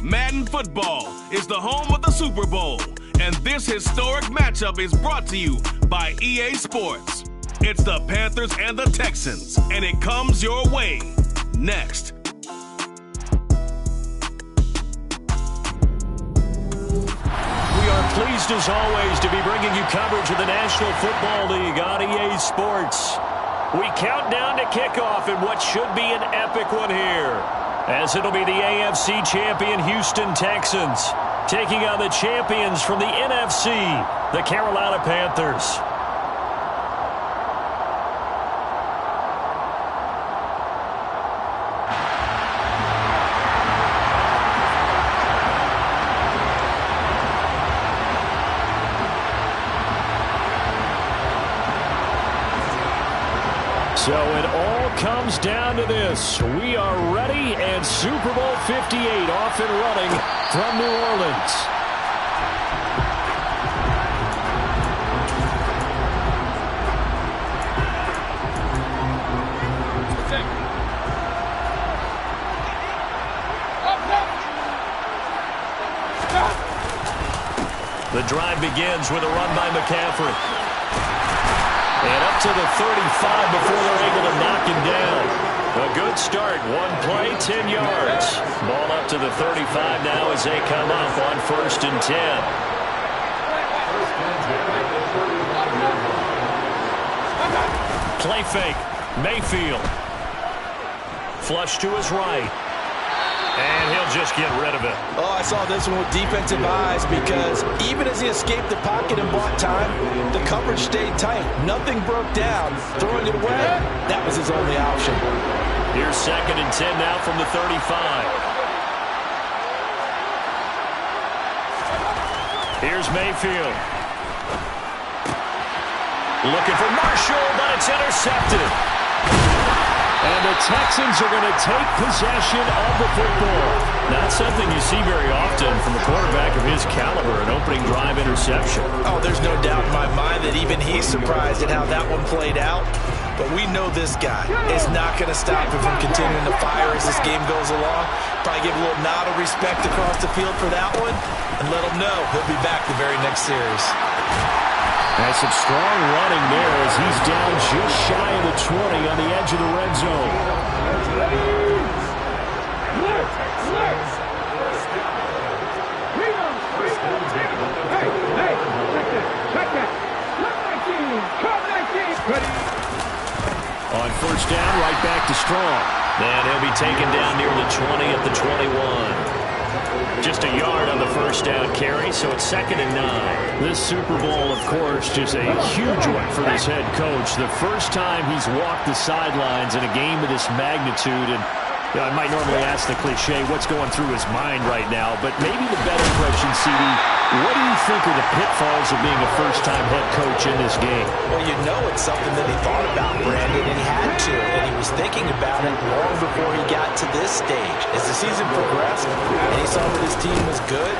Madden Football is the home of the Super Bowl, and this historic matchup is brought to you by EA Sports. It's the Panthers and the Texans, and it comes your way next. We are pleased as always to be bringing you coverage of the National Football League on EA Sports. We count down to kickoff in what should be an epic one here, as it'll be the AFC champion Houston Texans taking on the champions from the NFC, the Carolina Panthers. So it all comes down to this. We are ready, and Super Bowl 58 off and running from New Orleans. The drive begins with a run by McCaffrey. And up to the 35 before they're able to knock him down. A good start. One play, 10 yards. Ball up to the 35 now as they come up on 1st and 10. Play fake. Mayfield. Flush to his right. And he'll just get rid of it. Oh, I saw this one with defensive eyes because even as he escaped the pocket and bought time, the coverage stayed tight. Nothing broke down. Throwing it away, that was his only option. Here's 2nd and 10 now from the 35. Here's Mayfield. Looking for Marshall, but it's intercepted. And the Texans are going to take possession of the football. Not something you see very often from a quarterback of his caliber, an opening drive interception. Oh, there's no doubt in my mind that even he's surprised at how that one played out. But we know this guy is not going to stop him from continuing to fire as this game goes along. Probably give a little nod of respect across the field for that one and let him know he'll be back the very next series. That's some strong running there as he's down just shy of the 20 on the edge of the red zone. On 1st down, right back to Strong. And he'll be taken down near the 20 at the 21. Just a yard on the 1st down carry, so it's 2nd and 9. This Super Bowl, of course, just a huge one for this head coach. The first time he's walked the sidelines in a game of this magnitude. And I might normally ask the cliche, what's going through his mind right now? But maybe the better question, CD, what do you think are the pitfalls of being a first-time head coach in this game? Well, you know it's something that he thought about, Brandon, and he had to. And he was thinking about it long before he got to this stage. As the season progressed and he saw that his team was good,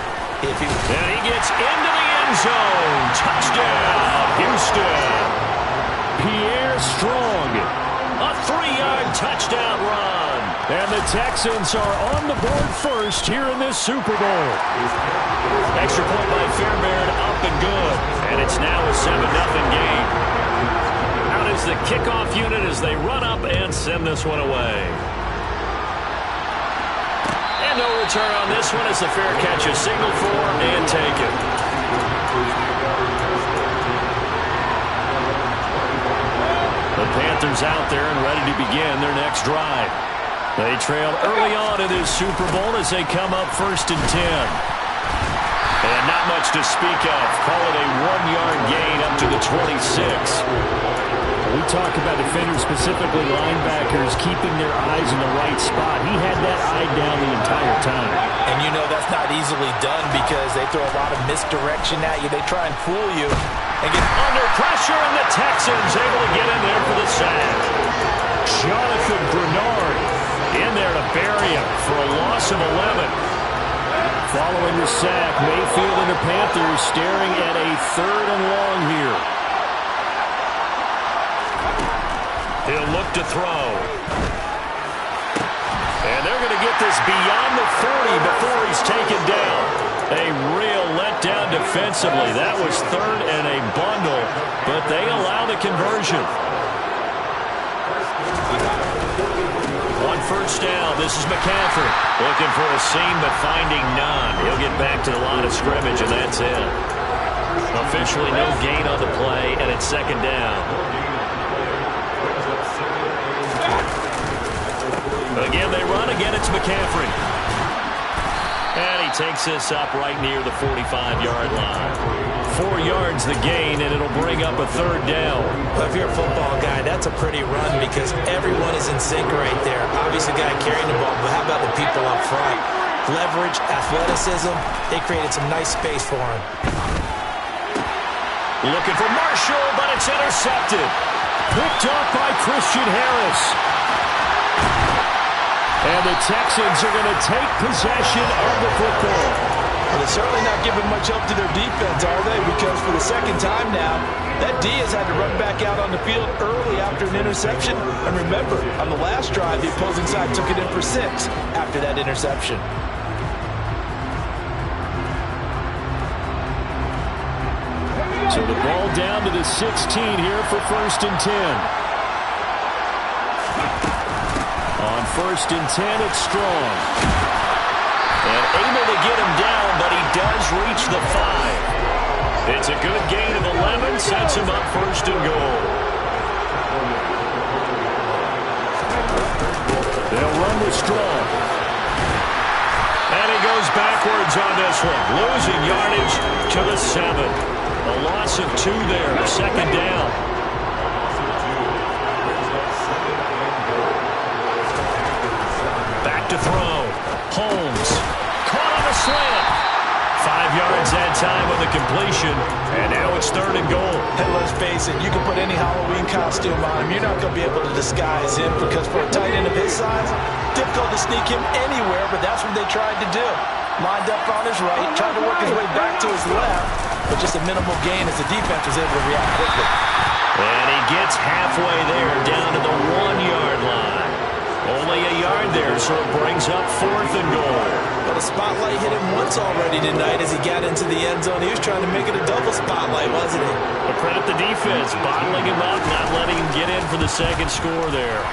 and he gets into the end zone. Touchdown, Houston. Pierre Strong. A 3-yard touchdown run. And the Texans are on the board first here in this Super Bowl. Extra point by Fairbairn, up and good. And it's now a 7-0 game. Out is the kickoff unit as they run up and send this one away. And no return on this one as the fair catch is signaled for and taken. The Panthers out there and ready to begin their next drive. They trail early on in this Super Bowl as they come up 1st and 10. And not much to speak of. Call it a 1-yard gain up to the 26. We talk about defenders, specifically linebackers, keeping their eyes in the right spot. He had that eye down the entire time. And you know that's not easily done because they throw a lot of misdirection at you. They try and fool you and get under pressure, and the Texans able to get in there for the sack. Jonathan Bernard in there to bury him for a loss of 11. Following the sack, Mayfield and the Panthers staring at a 3rd and long here. He'll look to throw. And they're going to get this beyond the 40 before he's defensively. That was third and a bundle, but they allow the conversion. On first down, this is McCaffrey. Looking for a seam, but finding none. He'll get back to the line of scrimmage, and that's it. Officially no gain on the play, and it's second down. Again, they run. Again, it's McCaffrey. And he takes this up right near the 45-yard line. 4 yards the gain, and it'll bring up a third down. Well, if you're a football guy, that's a pretty run because everyone is in sync right there. Obviously, the guy carrying the ball, but how about the people up front? Leverage, athleticism, they created some nice space for him. Looking for Marshall, but it's intercepted. Picked up by Christian Harris. And the Texans are going to take possession of the football. Well, they're certainly not giving much help to their defense, are they? Because for the second time now, that D has had to run back out on the field early after an interception. And remember, on the last drive, the opposing side took it in for 6 after that interception. So the ball down to the 16 here for 1st and 10. On 1st and 10, it's Strong. And able to get him down, but he does reach the 5. It's a good gain of 11, sets him up 1st and goal. They'll run with Strong. And he goes backwards on this one, losing yardage to the 7. A loss of 2 there, second down. Back to throw. Holmes. Caught on the slant. 5 yards that time with the completion. And now it's 3rd and goal. And let's face it, you can put any Halloween costume on him. You're not going to be able to disguise him because for a tight end of his size, difficult to sneak him anywhere, but that's what they tried to do. Lined up on his right, tried to work his way back to his left, but just a minimal gain as the defense was able to react quickly. And he gets halfway there, down to the 1-yard line. Only a yard there, so it brings up 4th and goal. But a spotlight hit him once already tonight as he got into the end zone. He was trying to make it a double spotlight, wasn't he? But credit the defense, bottling him up, not letting him get in for the second score there.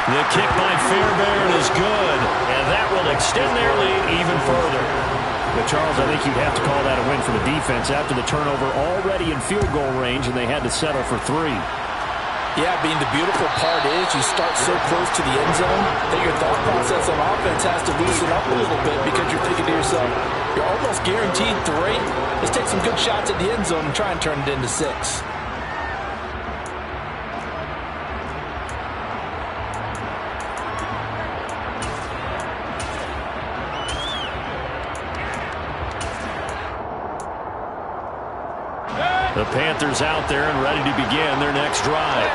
The kick by Fairbairn is good, and that will extend their lead even further. But Charles, I think you'd have to call that a win for the defense after the turnover already in field goal range, and they had to settle for 3. Yeah, being the beautiful part is you start so close to the end zone that your thought process on offense has to loosen up a little bit because you're thinking to yourself, you're almost guaranteed 3. Let's take some good shots at the end zone and try and turn it into 6. The Panthers out there and ready to begin their next drive.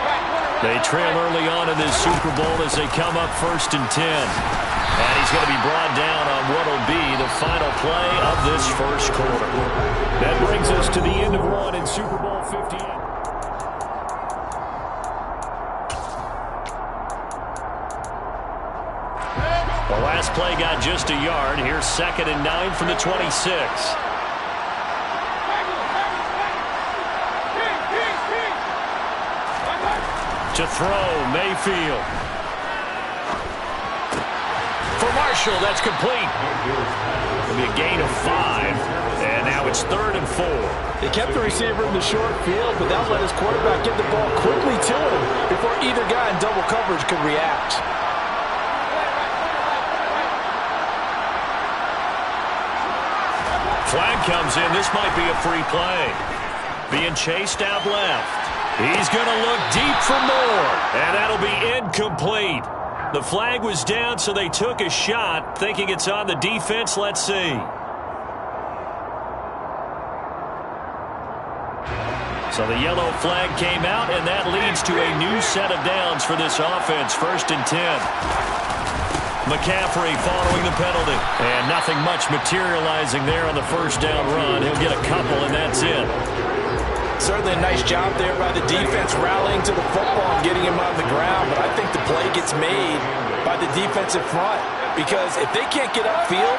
They trail early on in this Super Bowl as they come up 1st and 10. And he's going to be brought down on what will be the final play of this first quarter. That brings us to the end of 1 in Super Bowl 58. The last play got just a yard. Here's 2nd and 9 from the 26. To throw, Mayfield. For Marshall, that's complete. It'll be a gain of 5. And now it's 3rd and 4. They kept the receiver in the short field, but that let his quarterback get the ball quickly to him before either guy in double coverage could react. Flag comes in. This might be a free play. Being chased out left. He's going to look deep for more, and that'll be incomplete. The flag was down, so they took a shot, thinking it's on the defense. Let's see. So the yellow flag came out, and that leads to a new set of downs for this offense. 1st and 10. McCaffrey following the penalty. And nothing much materializing there on the first down run. He'll get a couple, and that's it. Certainly a nice job there by the defense rallying to the football and getting him on the ground, but I think the play gets made by the defensive front because if they can't get upfield,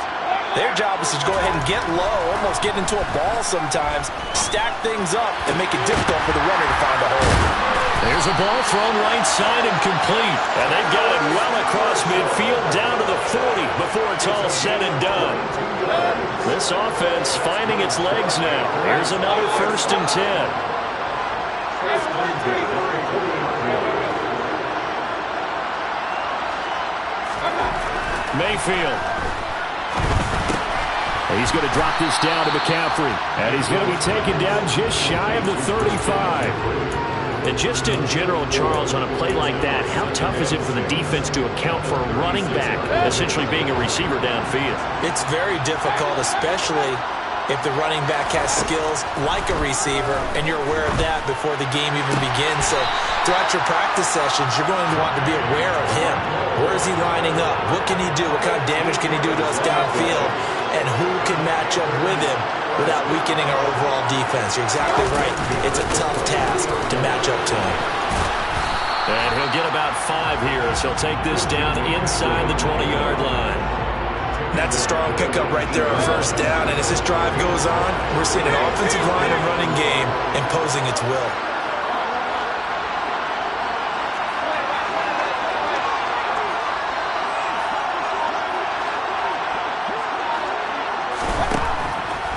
their job is is to go ahead and get low, almost get into a ball sometimes, stack things up, and make it difficult for the runner to find a hole. There's a ball thrown right side and complete. And they've got it well across midfield down to the 40 before it's all said and done. This offense finding its legs now. Here's another 1st and 10. Mayfield. He's going to drop this down to McCaffrey. And he's going to be taken down just shy of the 35. And just in general, Charles, on a play like that, how tough is it for the defense to account for a running back essentially being a receiver downfield? It's very difficult, especially if the running back has skills like a receiver, and you're aware of that before the game even begins. So throughout your practice sessions, you're going to want to be aware of him. Where is he lining up? What can he do? What kind of damage can he do to us downfield? And who can match up with him without weakening our overall defense? You're exactly right. It's a tough task to match up to him. And he'll get about 5 here as he'll take this down inside the 20-yard line. That's a strong pickup right there on 1st down. And as this drive goes on, we're seeing an offensive line and running game imposing its will.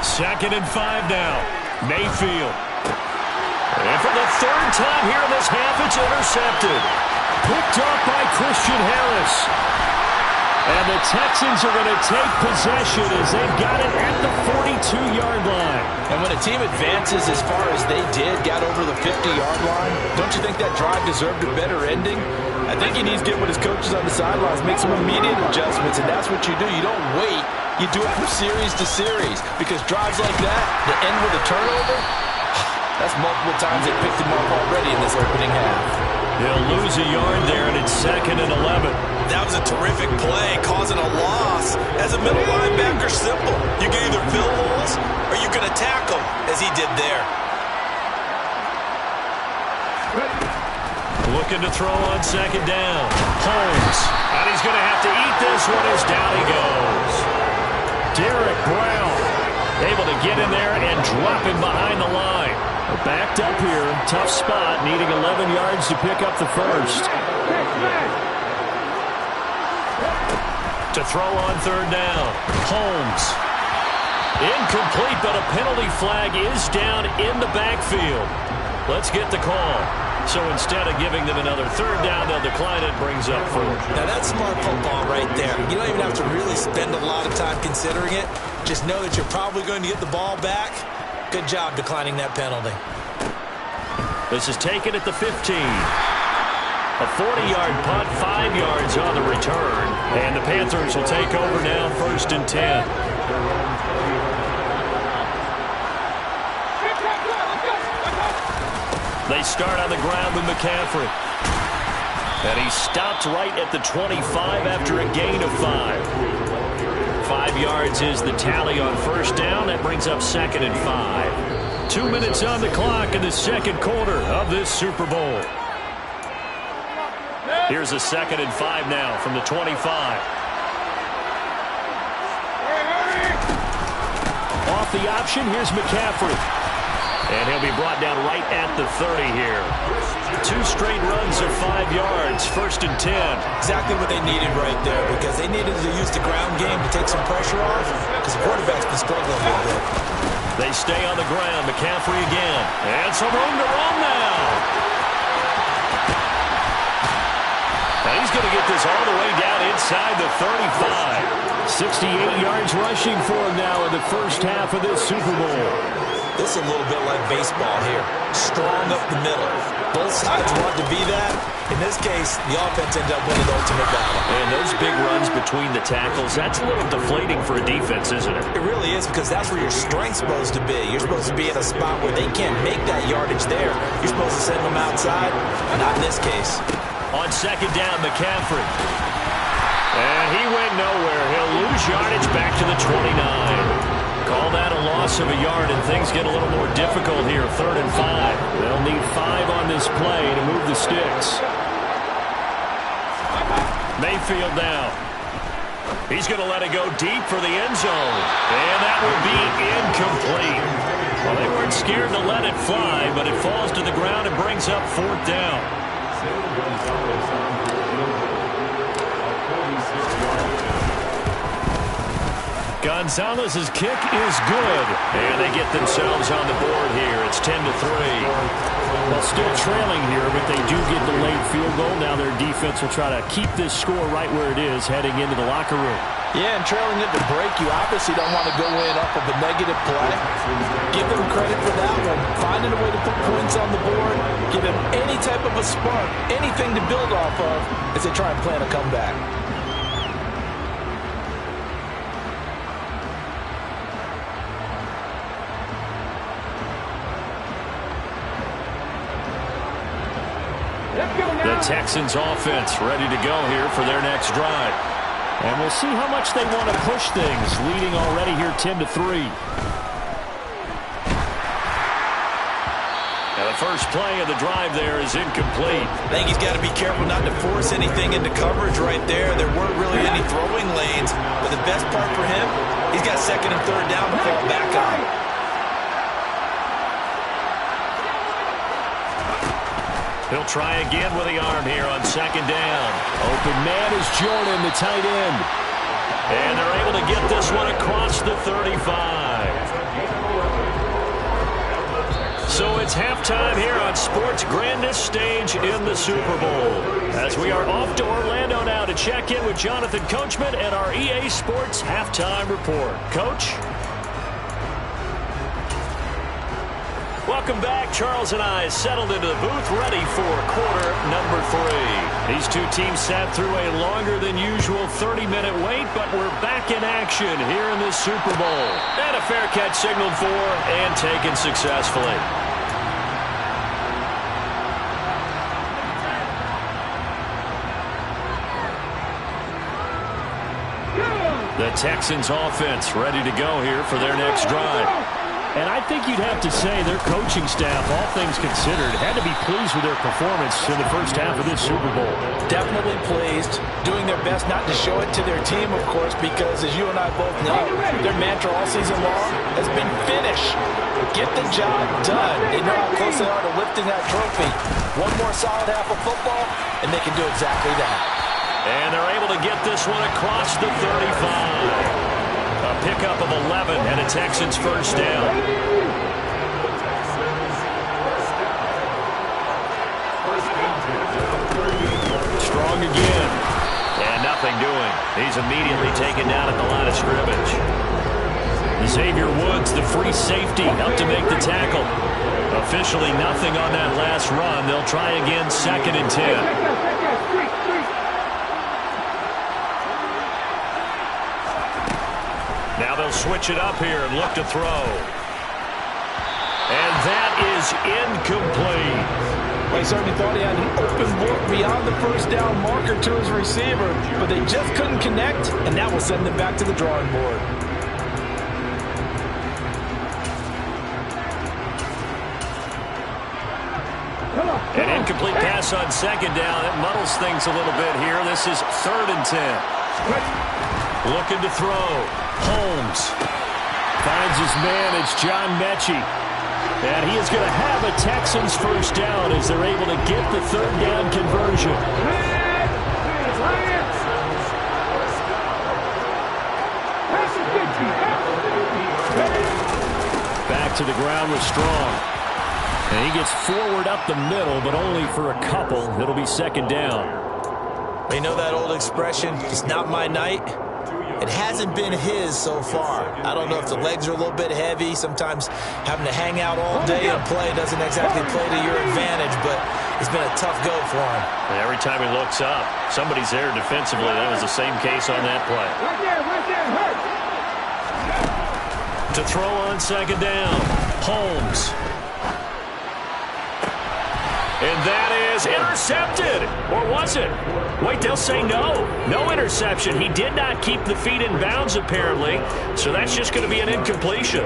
Second and 5 now. Mayfield. And for the 3rd time here in this half, it's intercepted. Picked up by Christian Harris. And the Texans are going to take possession as they've got it at the 42-yard line. And when a team advances as far as they did, got over the 50-yard line, don't you think that drive deserved a better ending? I think he needs to get with his coaches on the sidelines, make some immediate adjustments, and that's what you do. You don't wait. You do it from series to series, because drives like that, that end with a turnover, that's multiple times they picked him up already in this opening half. They'll lose a yard there, and it's 2nd and 11. That was a terrific play, causing a loss. As a middle linebacker, simple. You can either fill holes or you can attack them, as he did there. Looking to throw on 2nd down. Holmes. And he's going to have to eat this one as down he goes. Derek Brown able to get in there and drop him behind the line. We're backed up here. Tough spot, needing 11 yards to pick up the 1st. To throw on 3rd down. Holmes. Incomplete, but a penalty flag is down in the backfield. Let's get the call. So instead of giving them another 3rd down, they'll decline it, brings up 4. Now that's smart football right there. You don't even have to really spend a lot of time considering it. Just know that you're probably going to get the ball back. Good job declining that penalty. This is taken at the 15. A 40-yard punt, 5 yards on the return. And the Panthers will take over now, 1st and 10. They start on the ground with McCaffrey. And he stopped right at the 25 after a gain of 5. 5 yards is the tally on 1st down. That brings up 2nd and 5. 2 minutes on the clock in the 2nd quarter of this Super Bowl. Here's a 2nd and 5 now from the 25. Off the option, here's McCaffrey. And he'll be brought down right at the 30 here. 2 straight runs of 5 yards, 1st and 10. Exactly what they needed right there, because they needed to use the ground game to take some pressure off, because the quarterback's been struggling a little bit. They stay on the ground. McCaffrey again. And some room to run now. And he's going to get this all the way down inside the 35. 68 yards rushing for him now in the 1st half of this Super Bowl. This is a little bit like baseball here. Strong up the middle. Both sides want to be that. In this case, the offense ended up winning the ultimate battle. And those big runs between the tackles, that's a little deflating for a defense, isn't it? It really is, because that's where your strength's supposed to be. You're supposed to be in a spot where they can't make that yardage there. You're supposed to send them outside. Not in this case. On 2nd down, McCaffrey. And he went nowhere. He'll lose yardage back to the 29. Call that a loss of a yard, and things get a little more difficult here. 3rd and 5. They'll need 5 on this play to move the sticks. Mayfield now. He's going to let it go deep for the end zone. And that will be incomplete. Well, they weren't scared to let it fly, but it falls to the ground and brings up 4th down. Gonzalez's kick is good. And they get themselves on the board here. It's 10-3. Well, still trailing here, but they do get the late field goal. Now their defense will try to keep this score right where it is heading into the locker room. Yeah, and trailing it to break, you obviously don't want to go in off of a negative play. Give them credit for that one. Finding a way to put points on the board. Give them any type of a spark, anything to build off of as they try and plan a comeback. The Texans offense ready to go here for their next drive. And we'll see how much they want to push things, leading already here 10-3. Now the first play of the drive there is incomplete. I think he's got to be careful not to force anything into coverage right there. There weren't really any throwing lanes, but the best part for him, he's got 2nd and 3rd down to fall back on. He'll try again with the arm here on 2nd down. Open man is Jordan, the tight end. And they're able to get this one across the 35. So it's halftime here on sports' grandest stage in the Super Bowl. As we are off to Orlando now to check in with Jonathan Coachman and our EA Sports halftime report. Coach? Welcome back. Charles and I settled into the booth ready for quarter number 3. These two teams sat through a longer than usual 30-minute wait, but we're back in action here in this Super Bowl. And a fair catch signaled for and taken successfully. The Texans offense ready to go here for their next drive. And I think you'd have to say their coaching staff, all things considered, had to be pleased with their performance in the first half of this Super Bowl. Definitely pleased, doing their best not to show it to their team, of course, because as you and I both know, their mantra all season long has been finish. Get the job done. They know how close they are to lifting that trophy. One more solid half of football, and they can do exactly that. And they're able to get this one across the 35. A pickup of 11 and a Texans first down. Strong again. And nothing doing. He's immediately taken down at the line of scrimmage. Xavier Woods, the free safety, up to make the tackle. Officially nothing on that last run. They'll try again 2nd and 10. Now they'll switch it up here and look to throw. And that is incomplete. Well, he certainly thought he had an open book beyond the first down marker to his receiver, but they just couldn't connect, and that will send them back to the drawing board. An incomplete pass on 2nd down. It muddles things a little bit here. This is 3rd and 10. Looking to throw. Holmes finds his man. It's John Mechie. And he is going to have a Texans first down as they're able to get the 3rd down conversion. Back to the ground with Strong. And he gets forward up the middle, but only for a couple. It'll be 2nd down. You know that old expression, it's not my night? It hasn't been his so far. I don't know if the legs are a little bit heavy. Sometimes having to hang out all day and play doesn't exactly play to your advantage, but it's been a tough go for him. And every time he looks up, somebody's there defensively. That was the same case on that play. To throw on 2nd down, Holmes. And that is intercepted. Or was it? Wait, they'll say no. No interception. He did not keep the feet in bounds, apparently. So that's just going to be an incompletion.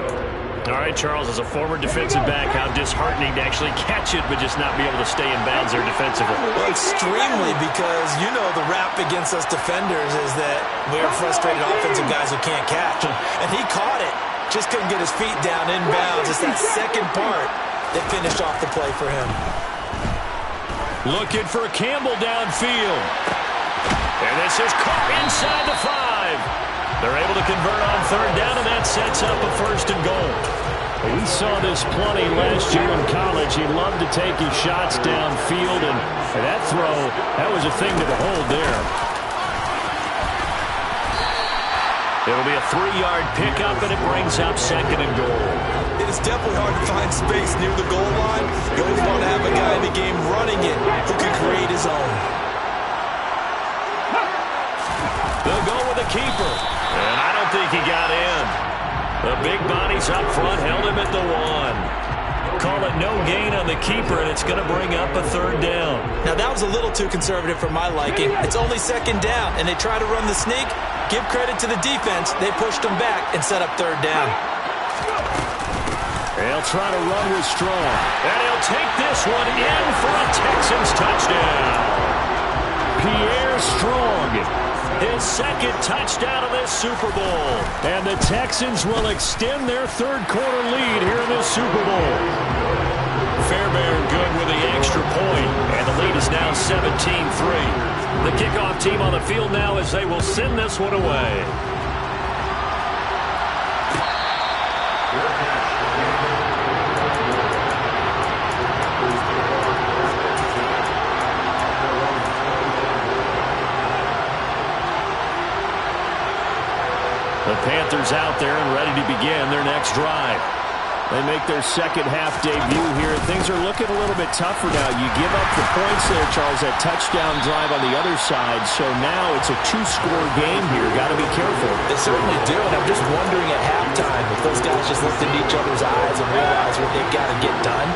All right, Charles, as a former defensive back, how disheartening to actually catch it but just not be able to stay in bounds there defensively. Well, extremely, because you know the rap against us defenders is that we're frustrated offensive guys who can't catch. And he caught it. Just couldn't get his feet down in bounds. It's that second part that finished off the play for him. Looking for Campbell downfield. And this is caught inside the 5. They're able to convert on third down, and that sets up a 1st and goal. We saw this plenty last year in college. He loved to take his shots downfield, and that throw, that was a thing to behold there. It'll be a 3-yard pickup, and it brings up 2nd and goal. It is definitely hard to find space near the goal line. You always want to have a guy in the game running it who can create his own. They'll go with a keeper. And I don't think he got in. The big bodies up front held him at the 1. Call it no gain on the keeper, and it's going to bring up a 3rd down. Now, that was a little too conservative for my liking. It's only 2nd down, and they try to run the sneak. Give credit to the defense. They pushed them back and set up 3rd down. They'll try to run with Strong. And he'll take this one in for a Texans touchdown. Pierre Strong. His 2nd touchdown of this Super Bowl. And the Texans will extend their 3rd quarter lead here in this Super Bowl. Fairbairn good with the extra point, and the lead is now 17-3. The kickoff team on the field now as they will send this one away. The Panthers out there and ready to begin their next drive. They make their second half debut here. Things are looking a little bit tougher now. You give up the points there, Charles, that touchdown drive on the other side. So now it's a 2-score game here. Got to be careful. They certainly do, and I'm just wondering at halftime if those guys just looked into each other's eyes and realize what they've got to get done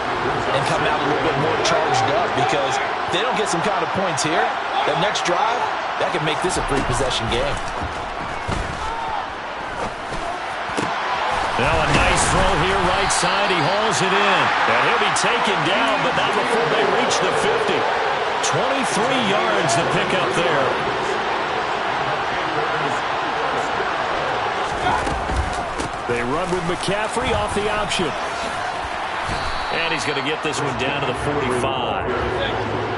and come out a little bit more charged up, because if they don't get some kind of points here, that next drive, that could make this a 3-possession game. Now a nice throw here, right side. He hauls it in. And he'll be taken down, but not before they reach the 50. 23 yards to pick up there. They run with McCaffrey off the option. And he's going to get this one down to the 45.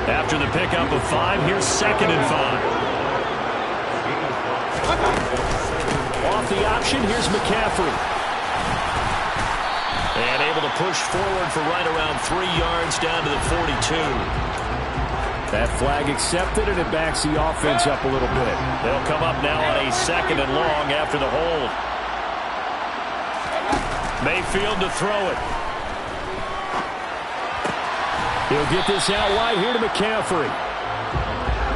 After the pickup of 5, here's 2nd and 5. Off the option, here's McCaffrey. And able to push forward for right around 3 yards down to the 42. That flag accepted, and it backs the offense up a little bit. They'll come up now on a 2nd and long after the hold. Mayfield to throw it. He'll get this out wide here to McCaffrey.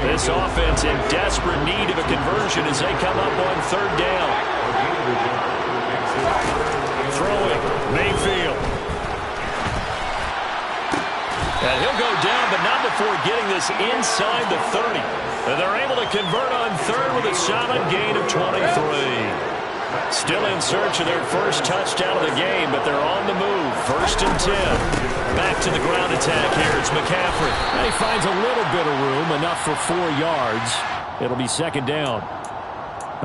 This offense in desperate need of a conversion as they come up on 3rd down. Throwing, Mayfield. And he'll go down, but not before getting this inside the 30. And they're able to convert on 3rd with a solid gain of 23. Still in search of their first touchdown of the game, but they're on the move. 1st and 10. Back to the ground attack here. It's McCaffrey. And he finds a little bit of room, enough for 4 yards. It'll be 2nd down.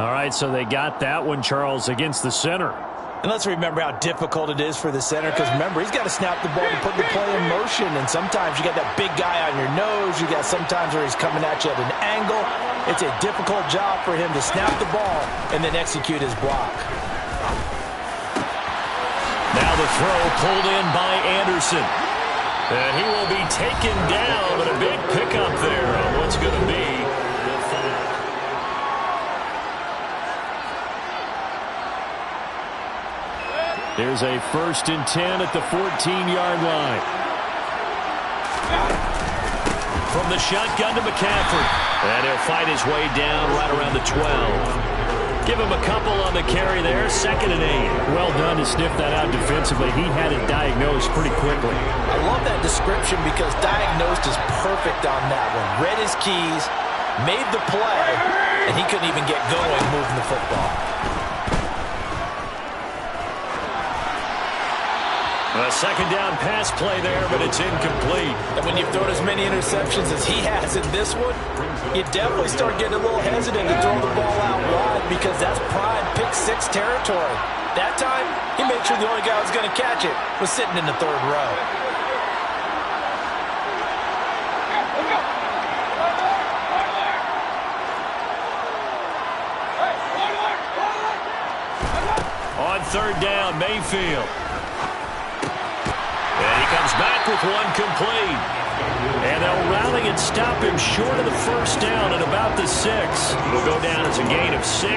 All right, so they got that one, Charles, against the center. And let's remember how difficult it is for the center, because remember, he's got to snap the ball to put the play in motion, and sometimes you got that big guy on your nose. You got sometimes where he's coming at you at an angle. It's a difficult job for him to snap the ball and then execute his block. Now the throw pulled in by Anderson. And he will be taken down, but a big pickup there on what's going to be the 5. There's a 1st and 10 at the 14-yard line. From the shotgun to McCaffrey. And he'll fight his way down right around the 12. Give him a couple on the carry there. 2nd and 8. Well done to sniff that out defensively. He had it diagnosed pretty quickly. I love that description because diagnosed is perfect on that one. Read his keys, made the play, and he couldn't even get going moving the football. A second down pass play there, but it's incomplete. And when you've thrown as many interceptions as he has in this one, you definitely start getting a little hesitant to throw the ball out wide because that's prime pick six territory. That time, he made sure the only guy who was going to catch it was sitting in the third row. On third down, Mayfield. And he comes back with one complete. And they'll rally and stop him short of the first down at about the 6. It'll go down as a gain of 6.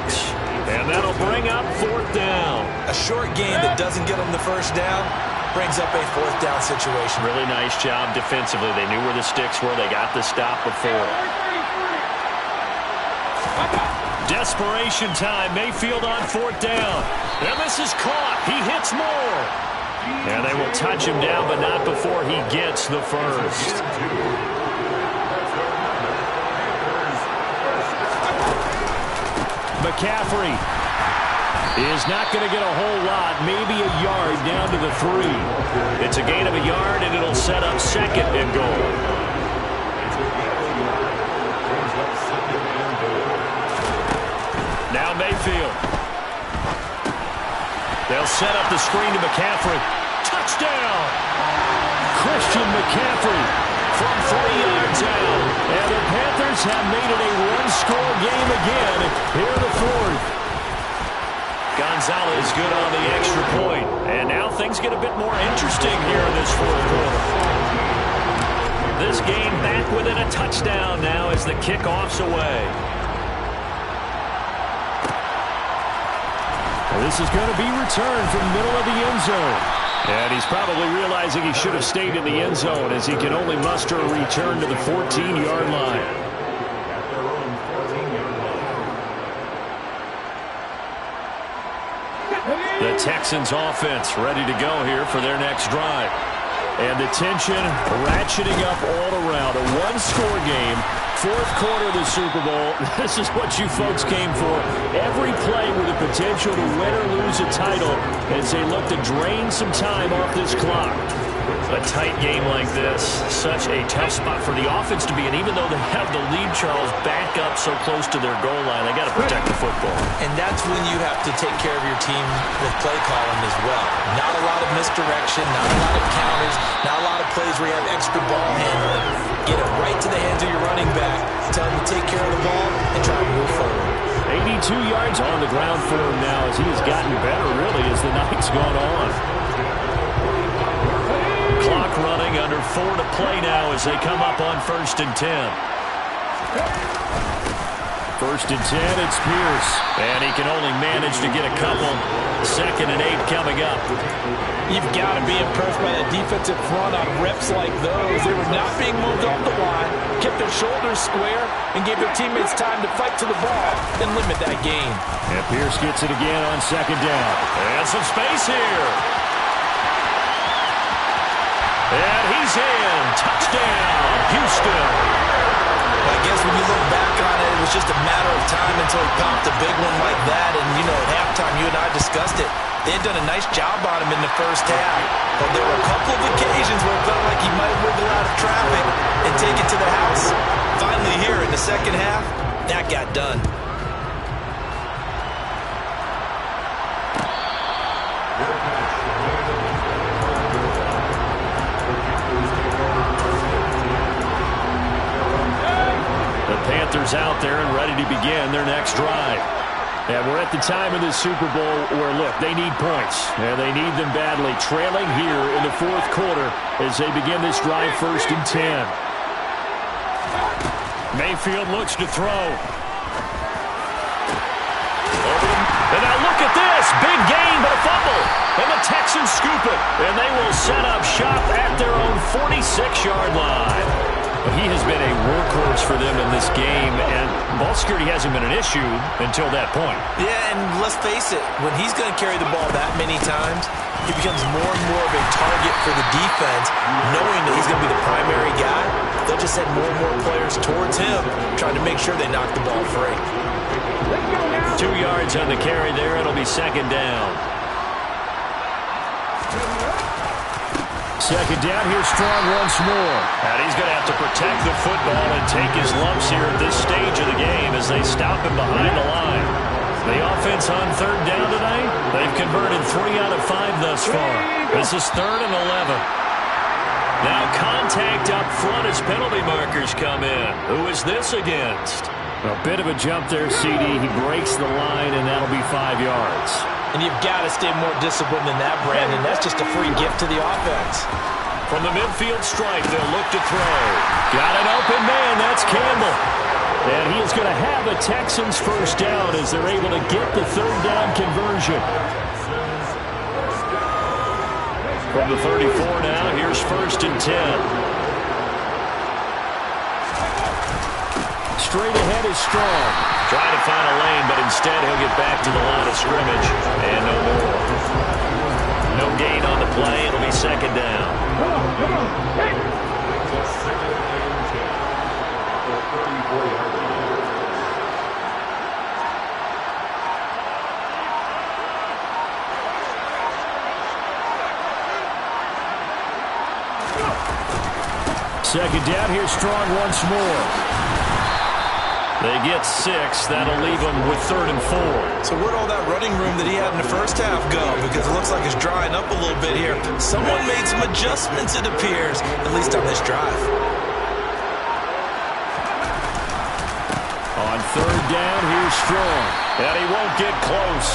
And that'll bring up fourth down. A short gain that doesn't get them the first down brings up a fourth down situation. Really nice job defensively. They knew where the sticks were. They got the stop before. Desperation time. Mayfield on fourth down. And this is caught. He hits more. And they will touch him down, but not before he gets the first. McCaffrey is not going to get a whole lot, maybe a yard down to the 3. It's a gain of a yard, and it'll set up second and goal. Now Mayfield. They'll set up the screen to McCaffrey. Touchdown! Christian McCaffrey from 3 yards out. And the Panthers have made it a one-score game again here in the fourth. Gonzalez good on the extra point. And now things get a bit more interesting here in this fourth quarter. This game back within a touchdown now as the kickoff's away. This is going to be returned from the middle of the end zone. And he's probably realizing he should have stayed in the end zone as he can only muster a return to the 14-yard line. The Texans offense ready to go here for their next drive. And the tension ratcheting up all around. A one-score game, fourth quarter of the Super Bowl. This is what you folks came for. Every play with the potential to win or lose a title as they look to drain some time off this clock. A tight game like this, such a tough spot for the offense to be in. Even though they have the lead, Charles, back up so close to their goal line, they got to protect the football. And that's when you have to take care of your team with play calling as well. Not a lot of misdirection, not a lot of counters, not a lot of plays where you have extra ball handling. Get it right to the hands of your running back, tell him to take care of the ball, and try to move forward. 82 yards on the ground for him now as he has gotten better, really, as the night's gone on. Clock running, under 4 to play now as they come up on 1st and 10. 1st and 10, it's Pierce. And he can only manage to get a couple. 2nd and 8 coming up. You've got to be impressed by that defensive front on reps like those. They were not being moved off the line, kept their shoulders square, and gave their teammates time to fight to the ball and limit that gain. And Pierce gets it again on 2nd down. And some space here. And he's in. Touchdown, Houston. I guess when you look back on it, it was just a matter of time until he popped a big one like that. And, you know, at halftime, you and I discussed it. They had done a nice job on him in the first half. But there were a couple of occasions where it felt like he might wiggle out of traffic and take it to the house. Finally here in the second half, that got done. Panthers out there and ready to begin their next drive. And we're at the time of the Super Bowl where, look, they need points. And they need them badly. Trailing here in the fourth quarter as they begin this drive 1st and 10. Mayfield looks to throw. And now look at this. Big gain, but a fumble. And the Texans scoop it. And they will set up shop at their own 46-yard line. He has been a workhorse for them in this game, and ball security hasn't been an issue until that point. Yeah, and let's face it, when he's going to carry the ball that many times, he becomes more and more of a target for the defense, knowing that he's going to be the primary guy. They'll just send more and more players towards him, trying to make sure they knock the ball free. 2 yards on the carry there. It'll be 2nd down. Second down, here's Strong once more. And he's going to have to protect the football and take his lumps here at this stage of the game as they stop him behind the line. The offense on third down tonight, they've converted 3 out of 5 thus far. This is 3rd and 11. Now contact up front as penalty markers come in. Who is this against? A bit of a jump there, CD. He breaks the line, and that'll be 5 yards. And you've got to stay more disciplined than that, Brandon. That's just a free gift to the offense. From the midfield stripe, they'll look to throw. Got an open man. That's Campbell. And he is going to have a Texans first down as they're able to get the third down conversion. From the 34 now, here's 1st and 10. Straight ahead is Strong. Trying to find a lane, but instead he'll get back to the line of scrimmage. And no more. No gain on the play. It'll be 2nd down. Second down, here's Strong once more. They get 6. That'll leave them with 3rd and 4. So where'd all that running room that he had in the first half go? Because it looks like it's drying up a little bit here. Someone made some adjustments, it appears, at least on this drive. On third down, here's Strong. And he won't get close.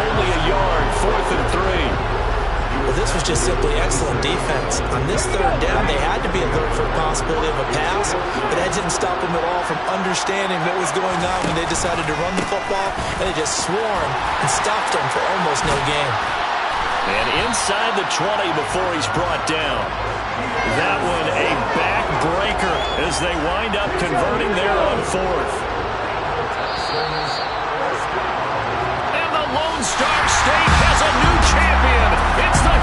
Only a yard, 4th and 3. Well, this was just simply excellent defense. On this third down, they had to be alert for the possibility of a pass, but that didn't stop them at all from understanding what was going on when they decided to run the football, and they just swarmed and stopped them for almost no gain. And inside the 20 before he's brought down. That one a backbreaker as they wind up converting there on 4th. And the Lone Star State